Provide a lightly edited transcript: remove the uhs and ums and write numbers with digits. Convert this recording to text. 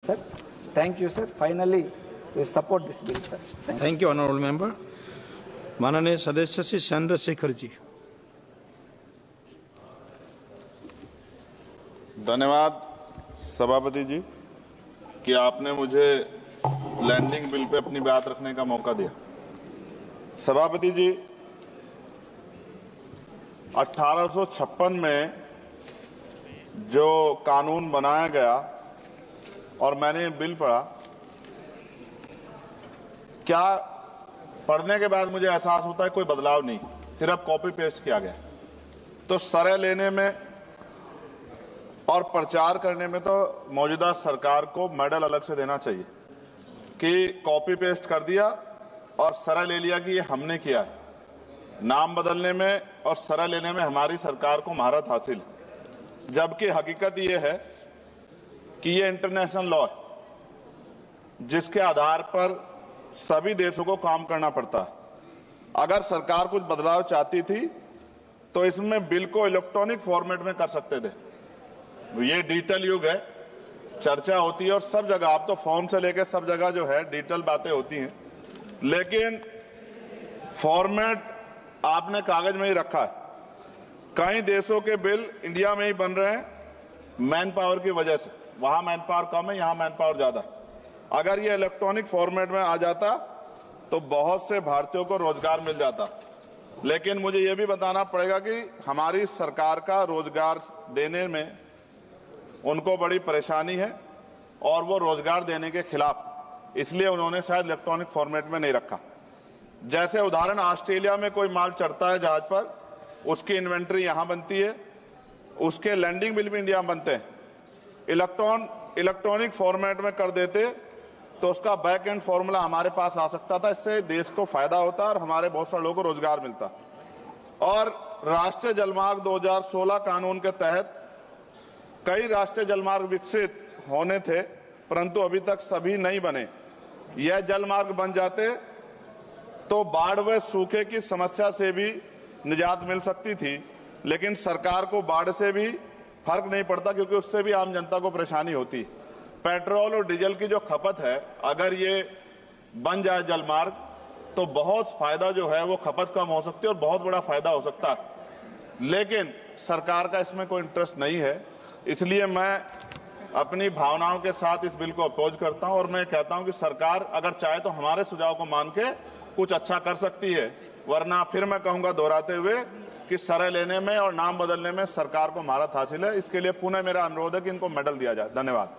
Sir, thank you, sir. Finally, we support this bill, sir. Thank you, honorable member. माननीय सदस्य श्री चंद्रशेखर जी। धन्यवाद सभापति जी कि आपने मुझे लैंडिंग बिल पे अपनी बात रखने का मौका दिया। सभापति जी, 1856 में जो कानून बनाया गया और मैंने बिल पढ़ा, क्या पढ़ने के बाद मुझे एहसास होता है कोई बदलाव नहीं, सिर्फ कॉपी पेस्ट किया गया। तो सरह लेने में और प्रचार करने में तो मौजूदा सरकार को मेडल अलग से देना चाहिए कि कॉपी पेस्ट कर दिया और सरह ले लिया कि ये हमने किया है। नाम बदलने में और सरह लेने में हमारी सरकार को महारत हासिल है, जबकि हकीकत ये है कि ये इंटरनेशनल लॉ है जिसके आधार पर सभी देशों को काम करना पड़ता है। अगर सरकार कुछ बदलाव चाहती थी तो इसमें बिल को इलेक्ट्रॉनिक फॉर्मेट में कर सकते थे। ये डिजिटल युग है, चर्चा होती है और सब जगह, आप तो फोन से लेकर सब जगह जो है डिजिटल बातें होती हैं, लेकिन फॉर्मेट आपने कागज में ही रखा है। कई देशों के बिल इंडिया में ही बन रहे हैं मैन पावर की वजह से। वहां मैन पावर कम है, यहां मैन पावर ज्यादा। अगर ये इलेक्ट्रॉनिक फॉर्मेट में आ जाता तो बहुत से भारतीयों को रोजगार मिल जाता। लेकिन मुझे ये भी बताना पड़ेगा कि हमारी सरकार का रोजगार देने में उनको बड़ी परेशानी है और वो रोजगार देने के खिलाफ, इसलिए उन्होंने शायद इलेक्ट्रॉनिक फॉर्मेट में नहीं रखा। जैसे उदाहरण, ऑस्ट्रेलिया में कोई माल चढ़ता है जहाज पर, उसकी इन्वेंट्री यहां बनती है, उसके लैंडिंग बिल भी इंडिया में बनते हैं। इलेक्ट्रॉनिक फॉर्मेट में कर देते तो उसका बैक एंड फॉर्मूला हमारे पास आ सकता था। इससे देश को फायदा होता और हमारे बहुत सारे लोगों को रोजगार मिलता। और राष्ट्रीय जलमार्ग 2016 कानून के तहत कई राष्ट्रीय जलमार्ग विकसित होने थे, परंतु अभी तक सभी नहीं बने। यह जलमार्ग बन जाते तो बाढ़ व सूखे की समस्या से भी निजात मिल सकती थी, लेकिन सरकार को बाढ़ से भी फर्क नहीं पड़ता क्योंकि उससे भी आम जनता को परेशानी होती। पेट्रोल और डीजल की जो खपत है, अगर ये बन जाए जलमार्ग तो बहुत फायदा जो है वो खपत कम हो सकती है और बहुत बड़ा फायदा हो सकता है। लेकिन सरकार का इसमें कोई इंटरेस्ट नहीं है, इसलिए मैं अपनी भावनाओं के साथ इस बिल को अपोज करता हूं और मैं कहता हूं कि सरकार अगर चाहे तो हमारे सुझाव को मान के कुछ अच्छा कर सकती है, वरना फिर मैं कहूंगा दोहराते हुए कि सरह लेने में और नाम बदलने में सरकार को महारत हासिल है। इसके लिए पुनः मेरा अनुरोध है कि इनको मेडल दिया जाए। धन्यवाद।